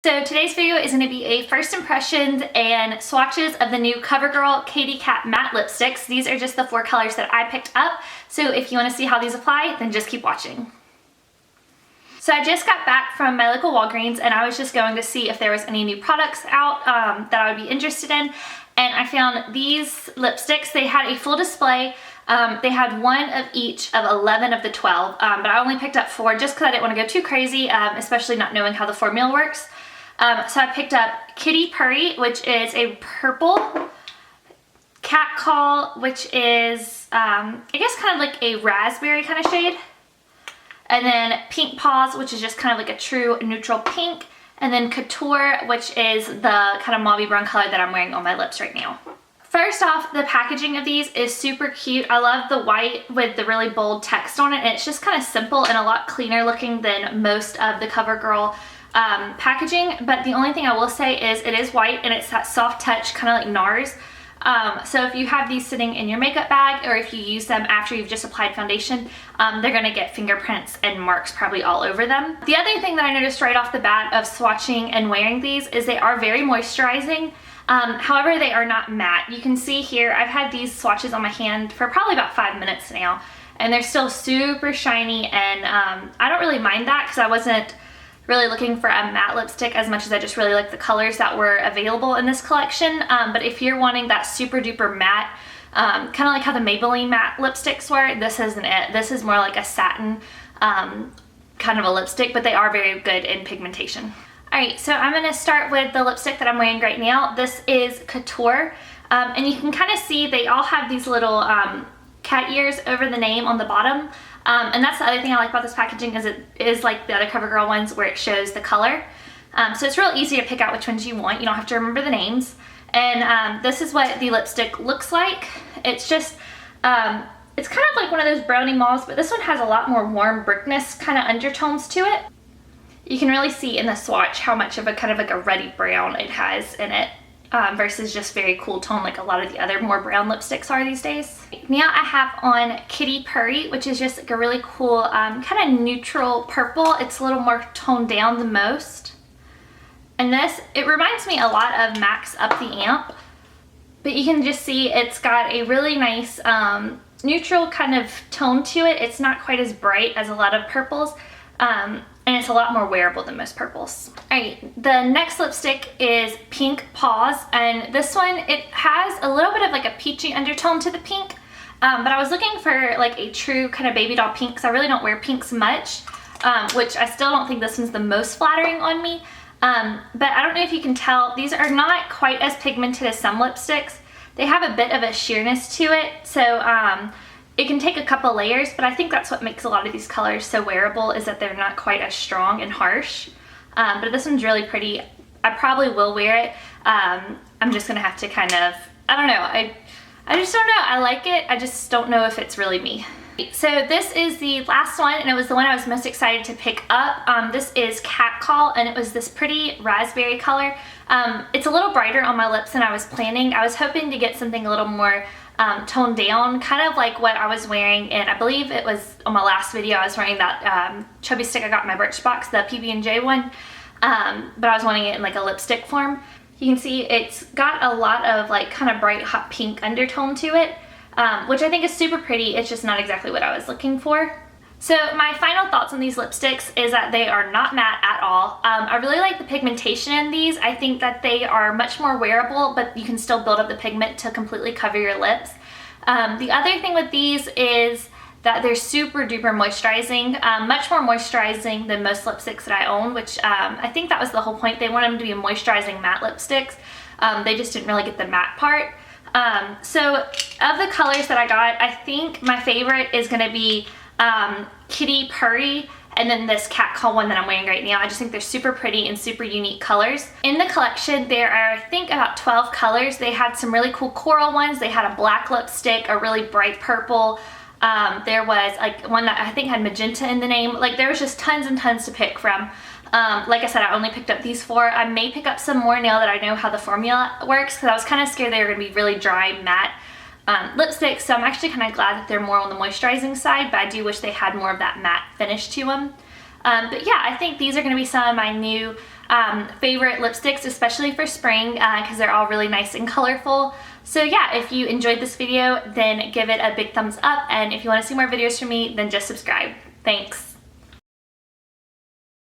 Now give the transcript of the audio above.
So today's video is going to be a first impressions and swatches of the new Covergirl Katy matte lipsticks. These are just the 4 colors that I picked up. So if you want to see how these apply, then just keep watching. So I just got back from my local Walgreens and I was just going to see if there was any new products out that I would be interested in. And I found these lipsticks. They had a full display. They had 1 of each of 11 of the 12, but I only picked up 4 just because I didn't want to go too crazy, especially not knowing how the formula works. So I picked up Kitty Purry, which is a purple, Cat Call, which is, I guess kind of like a raspberry kind of shade, and then Pink Paws, which is just kind of like a true neutral pink, and then Couture, which is the kind of mauve brown color that I'm wearing on my lips right now. First off, the packaging of these is super cute. I love the white with the really bold text on it, and it's just kind of simple and a lot cleaner looking than most of the Covergirl packaging, but the only thing I will say is it is white and it's that soft touch, kind of like NARS. So if you have these sitting in your makeup bag or if you use them after you've just applied foundation, they're gonna get fingerprints and marks probably all over them. The other thing that I noticed right off the bat of swatching and wearing these is they are very moisturizing. However, they are not matte. You can see here, I've had these swatches on my hand for probably about 5 minutes now, and they're still super shiny, and I don't really mind that because I wasn't really looking for a matte lipstick as much as I just really like the colors that were available in this collection. But if you're wanting that super duper matte, kind of like how the Maybelline matte lipsticks were, this isn't it. This is more like a satin kind of a lipstick, but they are very good in pigmentation. Alright, so I'm going to start with the lipstick that I'm wearing right now. This is Couture, and you can kind of see they all have these little cat ears over the name on the bottom. And that's the other thing I like about this packaging is it is like the other Covergirl ones where it shows the color. So it's real easy to pick out which ones you want. You don't have to remember the names. And this is what the lipstick looks like. It's just, it's kind of like one of those brownie mauves, but this one has a lot more warm brickness kind of undertones to it. You can really see in the swatch how much of a kind of like a ruddy brown it has in it. Versus just very cool tone like a lot of the other more brown lipsticks are these days. Now I have on Kitty Purry, which is just like a really cool kind of neutral purple. It's a little more toned down than most. And this, it reminds me a lot of Max Up the Amp, but you can just see it's got a really nice neutral kind of tone to it. It's not quite as bright as a lot of purples. And it's a lot more wearable than most purples. Alright, the next lipstick is Pink Paws, and this one, it has a little bit of like a peachy undertone to the pink, but I was looking for like a true kind of baby doll pink because I really don't wear pinks much, which I still don't think this one's the most flattering on me, but I don't know if you can tell, these are not quite as pigmented as some lipsticks. They have a bit of a sheerness to it, so it can take a couple layers, but I think that's what makes a lot of these colors so wearable is that they're not quite as strong and harsh. But this one's really pretty. I probably will wear it. I'm just gonna have to kind of, I don't know, I just don't know. I like it, I just don't know if it's really me. So this is the last one, and it was the one I was most excited to pick up. This is Cat Call, and it was this pretty raspberry color. It's a little brighter on my lips than I was planning. I was hoping to get something a little more toned down, kind of like what I was wearing, and I believe it was on my last video I was wearing that chubby stick I got in my Birchbox, the PB&J one, but I was wanting it in like a lipstick form. You can see it's got a lot of like kind of bright hot pink undertone to it, which I think is super pretty. It's just not exactly what I was looking for. So my final thoughts on these lipsticks is that they are not matte at all. I really like the pigmentation in these. I think that they are much more wearable, but you can still build up the pigment to completely cover your lips. The other thing with these is that they're super duper moisturizing, much more moisturizing than most lipsticks that I own, which I think that was the whole point. They wanted them to be moisturizing matte lipsticks. They just didn't really get the matte part. So of the colors that I got, I think my favorite is going to be Kitty Purry, and then this Cat Call one that I'm wearing right now. I just think they're super pretty and super unique colors. In the collection, there are, I think, about 12 colors. They had some really cool coral ones. They had a black lipstick, a really bright purple. There was like one that I think had magenta in the name. Like there was just tons and tons to pick from. Like I said, I only picked up these 4. I may pick up some more now that I know how the formula works, because I was kind of scared they were going to be really dry, matte lipsticks, so I'm actually kind of glad that they're more on the moisturizing side, but I do wish they had more of that matte finish to them. But yeah, I think these are going to be some of my new favorite lipsticks, especially for spring, because they're all really nice and colorful. So yeah, if you enjoyed this video, then give it a big thumbs up, and if you want to see more videos from me, then just subscribe. Thanks.